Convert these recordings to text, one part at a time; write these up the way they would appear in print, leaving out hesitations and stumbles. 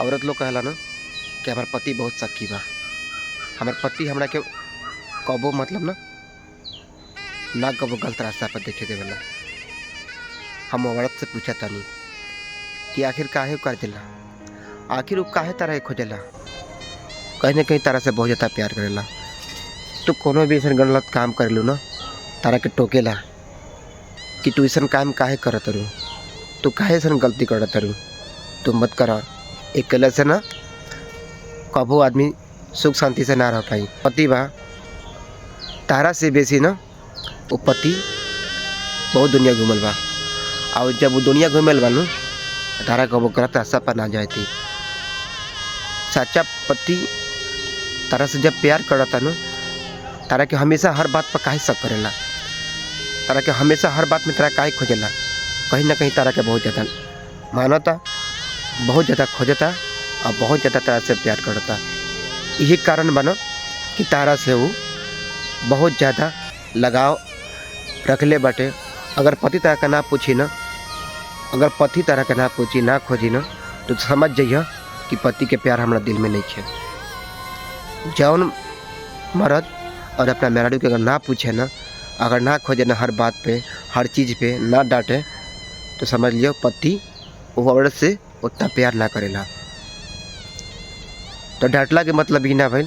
औरत लोग कहेला ना कि हमार पति बहुत शक्की बा। हमार पति हमरा के कबो मतलब ना कबो गलत रास्ता पर देखे देवेला। हम औरत से पूछा तानी कि आखिर काहे कर देला, आखिर वो काहे तरह खोजेला। कहीं ना कहीं तारा से बहुत ज़्यादा प्यार करेला। तो कोनो भी ऐसा गलत काम करेलू ना, तारा के टोकेला कि तू ऐसा काम काहे करत रू, तू काहे ऐसा गलती करत रू, तू मत करा। अकेले से ना कबो आदमी सुख शांति से ना रह पाई। पति बा तारा से बेसी ना वो पति बहुत दुनिया घूमल बा, और जब वो दुनिया घूमल बा ना तारा कबो गलत रास्ता पर ना जाती। सच्चा पति तारा से जब प्यार करता ना, तारा के हमेशा हर बात पर काहे शक करेला, तारा के हमेशा हर बात में तारा काहे खोजेला। कहीं ना कहीं तारा के बहुत ज़्यादा मानता, बहुत ज़्यादा खोजता और बहुत ज़्यादा तारा से प्यार करता। यही कारण बना कि तारा से वो बहुत ज़्यादा लगाव रखले बाटे। अगर पति तारा का ना पूछी ना, अगर पति तारा का ना पूछी ना खोजी ना, तो समझ जाइए कि पति के प्यार हमारा दिल में नहीं है। जौन मर्द और अपना मेहरारू के अगर ना पूछे ना, अगर ना खोजे ना, हर बात पे हर चीज़ पे ना डांटे, तो समझ लियो पति वो औरत से उतना प्यार ना करेला। तो डांटला के मतलब ही ना भाई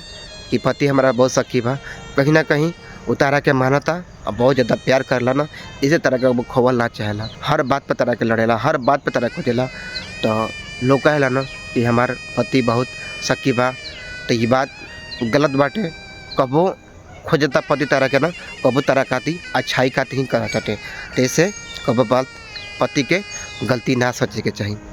कि पति हमारा बहुत सखी बा। कहीं ना कहीं वो तारा के मानता और बहुत ज़्यादा प्यार करला ना, इसे तरह का वो खोवल ना चाहेला। हर बात पे तरह के लड़ेला, हर बात पे तरह खोजेला। तो लोग कहेला ना कि हमार पति बहुत सखी बा, तो ये बात गलत बाटे। कबो खोजता पति तरह के ना, कबो तरह खाती अच्छाई खाती ही करता। तो ऐसे कबो बात पति के गलती ना सोचे के चाहिए।